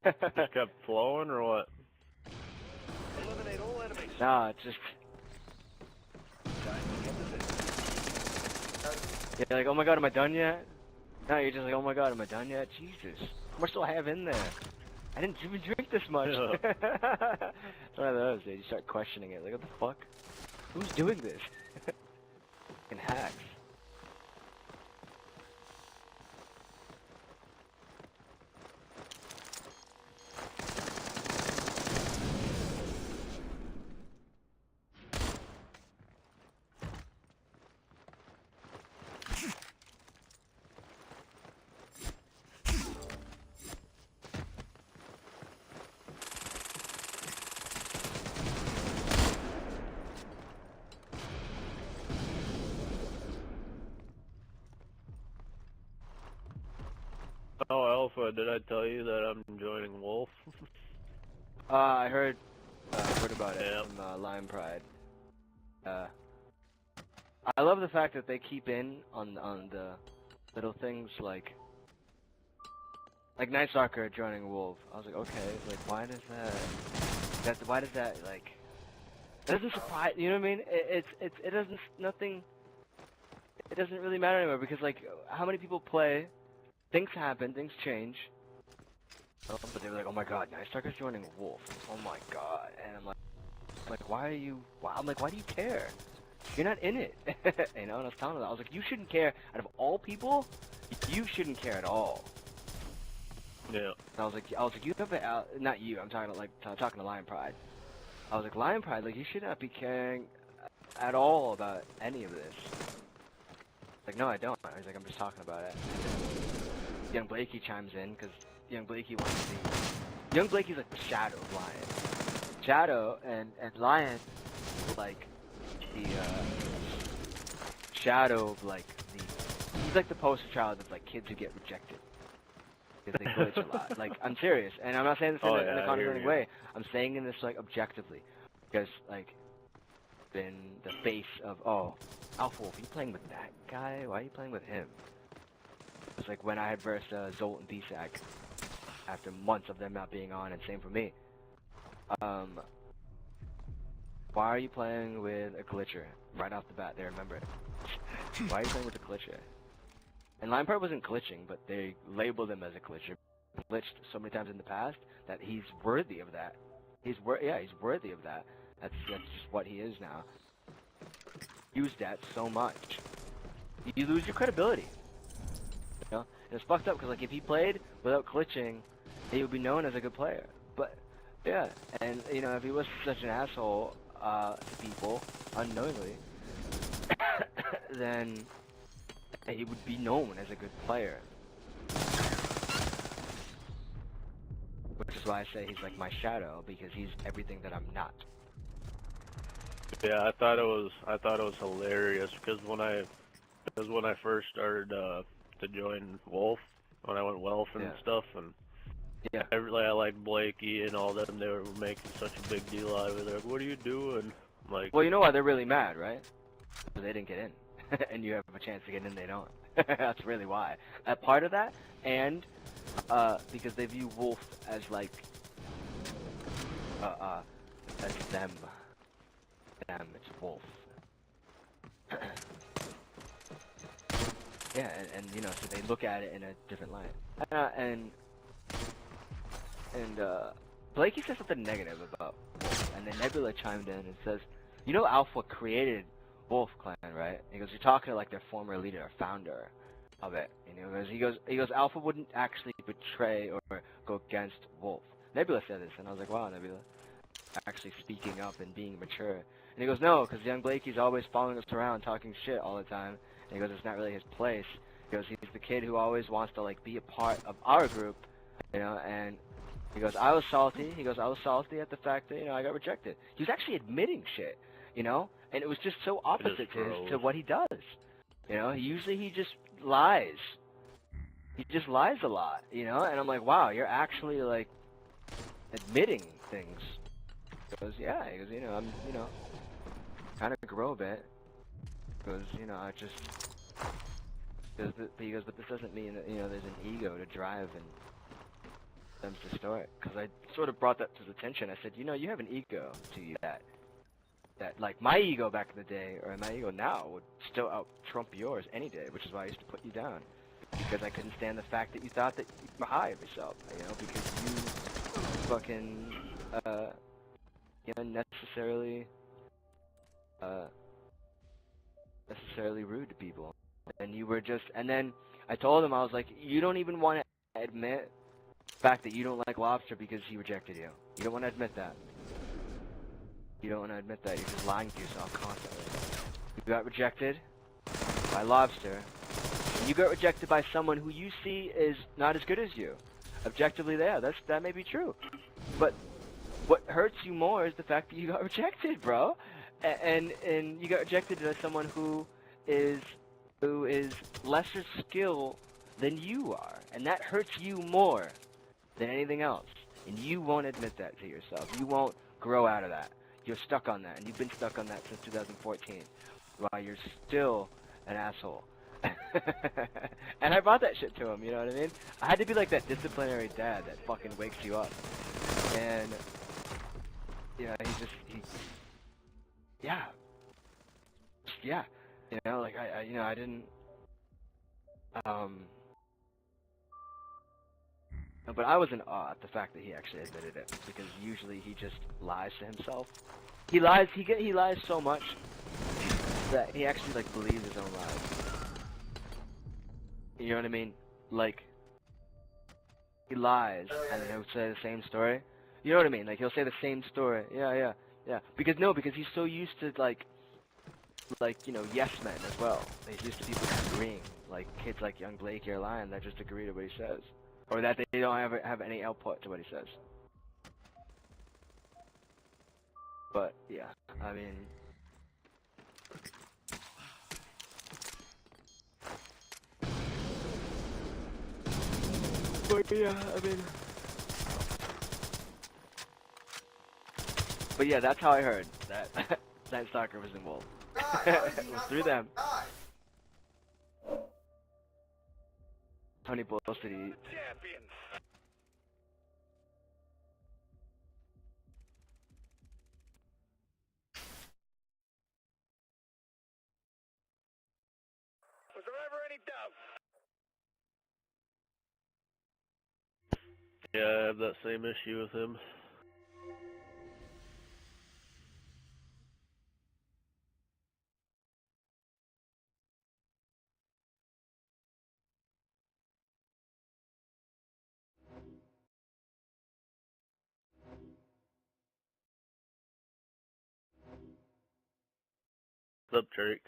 Just kept flowing or what? Eliminate all enemies. Nah, it's just you're like, oh my god, am I done yet? No, you're just like, oh my god, am I done yet? Jesus, how much do I have in there? I didn't even drink this much. Yeah. It's one of those, dude. You start questioning it. Like, what the fuck? Who's doing this? Fucking hacks. Oh, Alpha, did I tell you that I'm joining Wolf? I heard about it Yeah. from Lion Pride. I love the fact that they keep in on the little things like Night Stalker joining Wolf. I was like, okay, like why does why does that like it doesn't surprise you know what I mean? It doesn't nothing. It doesn't really matter anymore because like how many people play, things happen, things change. But they were like, oh my god, Night Stalker's joining Wolf. Oh my god, and I'm like, why are you? I'm like, why do you care? You're not in it, you know. And I was telling them, I was like, you shouldn't care. Out of all people, you shouldn't care at all. Yeah. And I was like, you have a, not you. I'm talking to Lion Pride. I was like, Lion Pride, like you should not be caring at all about any of this. Like, no, I don't. I was like, I'm just talking about it. Young Blakey chimes in because Young Blakey wants to be. Young Blakey's like the shadow of Lion. Shadow and Lion, like the shadow of like the. He's like the poster child of like kids who get rejected because they glitch a lot. Like, I'm serious, and I'm not saying this in a condescending way. I'm saying in this like objectively, because like, been the face of Alpha Wolf. Are you playing with that guy? Why are you playing with him? It's like when I had versed Zolt and BSAC after months of them not being on, and same for me. Why are you playing with a glitcher right off the bat? They remember it. Why are you playing with a glitcher? And Lion Pride wasn't glitching, but they labeled him as a glitcher. Glitched so many times in the past that he's worthy of that. He's worthy of that. That's just what he is now. Use that so much, you lose your credibility. You know, and it's fucked up because like if he played without glitching, he would be known as a good player. But yeah, and you know if he was such an asshole to people unknowingly, then he would be known as a good player. Which is why I say he's like my shadow, because he's everything that I'm not. Yeah, I thought it was hilarious because when I first started to join Wolf, when I went Welf and stuff, and yeah, I like Blakey and all them, they were making such a big deal out of it. They're like, what are you doing? I'm like, well, you know why they're really mad, right? Because they didn't get in, and you have a chance to get in, they don't. That's really why. Part of that, and because they view Wolf as like as them. It's Wolf. Yeah, and you know, so they look at it in a different light. And Blakey says something negative about Wolf, and then Nebula chimed in and says, you know Alpha created Wolf Clan, right? He goes, you're talking to like their former leader or founder of it. You know, he goes, Alpha wouldn't actually betray or go against Wolf. Nebula said this, and I was like, wow, Nebula, actually speaking up and being mature. And he goes, no, because Young Blakey's always following us around talking shit all the time. And he goes, it's not really his place. He goes, he's the kid who always wants to like be a part of our group, you know. And he goes, I was salty. He goes, I was salty at the fact that, you know, I got rejected. He was actually admitting shit, you know. And it was just so opposite to what he does. You know, he just lies. He just lies a lot, you know. And I'm like, wow, you're actually like admitting things. He goes, yeah. He goes, you know, I'm, you know, kind of grow a bit. He goes, you know, I just. He goes, but this doesn't mean that, you know, there's an ego to drive and them to start, because I sort of brought that to his attention. I said, you know, you have an ego to you that like my ego back in the day, or my ego now, would still out trump yours any day, which is why I used to put you down, because I couldn't stand the fact that you thought that you were high of yourself, you know, because you fucking, you know, necessarily rude to people, and you were just, and then I told him, I was like, you don't even want to admit the fact that you don't like lobster because he rejected you. You don't want to admit that. You don't want to admit that. You're just lying to yourself constantly. You got rejected by lobster. And you got rejected by someone who you see is not as good as you. Objectively, that may be true. But what hurts you more is the fact that you got rejected, bro. And you got rejected by someone who is lesser skill than you are, and that hurts you more than anything else. And you won't admit that to yourself. You won't grow out of that. You're stuck on that, and you've been stuck on that since 2014, while you're still an asshole. And I brought that shit to him, you know what I mean? I had to be like that disciplinary dad that fucking wakes you up. And, yeah, yeah, you know, like, I didn't, but I was in awe at the fact that he actually admitted it, because usually he just lies to himself. He lies so much that he actually, like, believes his own lies. You know what I mean? Like, he lies, and he'll say the same story. You know what I mean? Like, he'll say the same story. Yeah. Because he's so used to, like, you know, yes men as well. He's used to people agreeing. Like, kids like young Blake or Lion that just agree to what he says. Or that they don't have any output to what he says. But, yeah, I mean... But, yeah, I mean... But, yeah, that's how I heard that Night Stalker was in Wolf. It was through them. Tony Bullshit. Champions. Was there ever any doubt? Yeah, I have that same issue with him. What's up, Drake?